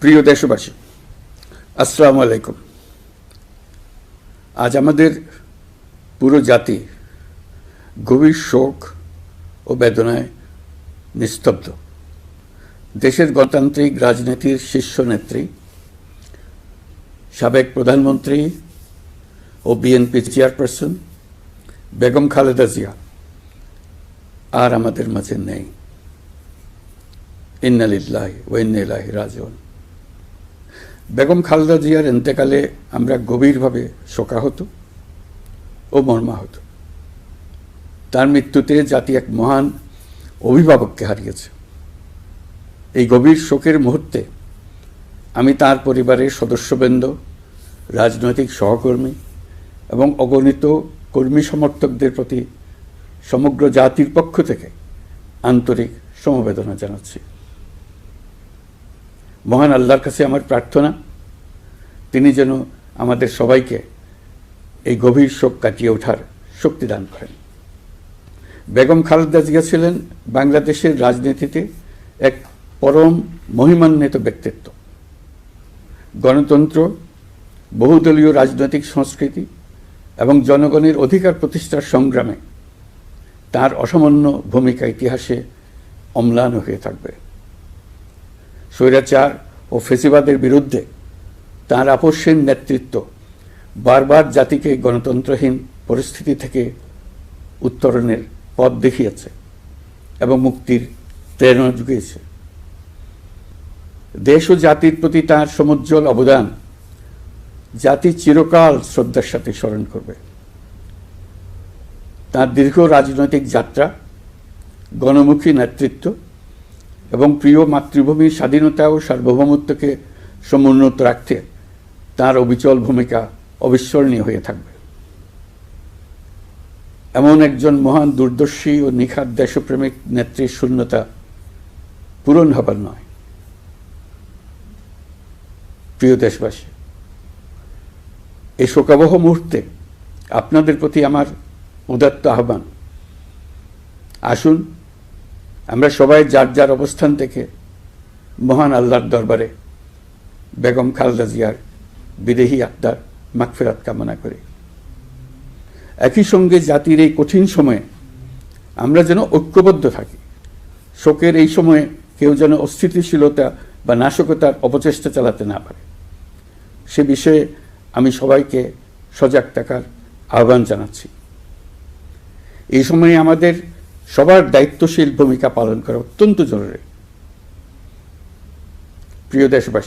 প্রিয় দেশবাসী, আসসালামু আলাইকুম। আজ আমাদের পুরো জাতি গভীর শোক ও বেদনায় নিস্তব্ধ। দেশের গণতান্ত্রিক রাজনীতির শীর্ষ নেত্রী, সাবেক প্রধানমন্ত্রী ও বিএনপি চেয়ারপারসন বেগম খালেদা জিয়া আর আমাদের মাঝে নেই। ইন্না লিল্লাহি ওয়া ইন্না ইলাইহি রাজিউন। বেগম খালেদা জিয়ার ইন্তেকালে আমরা গভীরভাবে শোকাহত ও মর্মাহত। তার মৃত্যুতে জাতি এক মহান অভিভাবককে হারিয়েছে। এই গভীর শোকের মুহূর্তে আমি তার পরিবারের সদস্যবৃন্দ, রাজনৈতিক সহকর্মী এবং অগণিত কর্মী সমর্থকদের প্রতি সমগ্র জাতির পক্ষ থেকে আন্তরিক সমবেদনা জানাচ্ছি। মহান আল্লাহর কাছে আমার প্রার্থনা, তিনি যেন আমাদের সবাইকে এই গভীর শোক কাটিয়ে ওঠার শক্তি দান করেন। বেগম খালেদা জিয়া ছিলেন বাংলাদেশের রাজনীতিতে এক পরম মহিমান্বিত ব্যক্তিত্ব। গণতন্ত্র, বহুদলীয় রাজনৈতিক সংস্কৃতি এবং জনগণের অধিকার প্রতিষ্ঠার সংগ্রামে তার অসামান্য ভূমিকা ইতিহাসে অম্লান হয়ে থাকবে। স্বৈরাচার ও ফেসিবাদের বিরুদ্ধে তাঁর আপসহীন নেতৃত্ব বারবার জাতিকে গণতন্ত্রহীন পরিস্থিতি থেকে উত্তরণের পথ দেখিয়েছে এবং মুক্তির প্রেরণা জুগিয়েছে। দেশ ও জাতির প্রতি তাঁর সমুজ্জ্বল অবদান জাতি চিরকাল শ্রদ্ধার সাথে স্মরণ করবে। তাঁর দীর্ঘ রাজনৈতিক যাত্রা, গণমুখী নেতৃত্ব এবং প্রিয় মাতৃভূমির স্বাধীনতা ও সার্বভৌমত্বকে সমুন্নত রাখতে তাঁর অবিচল ভূমিকা অবিস্মরণীয় হয়ে থাকবে। এমন একজন মহান দূরদর্শী ও নিখাদ দেশপ্রেমিক নেত্রীর শূন্যতা পূরণ হবার নয়। প্রিয় দেশবাসী, এই শোকাবহ মুহূর্তে আপনাদের প্রতি আমার উদাত্ত আহ্বান, আসুন আমরা সবাই যার যার অবস্থান থেকে মহান আল্লাহর দরবারে বেগম খালেদা জিয়ার বিদেহী আত্মার মাগফিরাত কামনা করি। একই সঙ্গে জাতির এই কঠিন সময়ে আমরা যেন ঐক্যবদ্ধ থাকি। শোকের এই সময়ে কেউ যেন অস্থিতিশীলতা বা নাশকতার অপচেষ্টা চালাতে না পারে, সে বিষয়ে আমি সবাইকে সজাগ থাকার আহ্বান জানাচ্ছি। এই সময়ে আমাদের সবার দায়িত্বশীল ভূমিকা পালন করা অত্যন্ত জরুরি। প্রিয় দেশবাসী,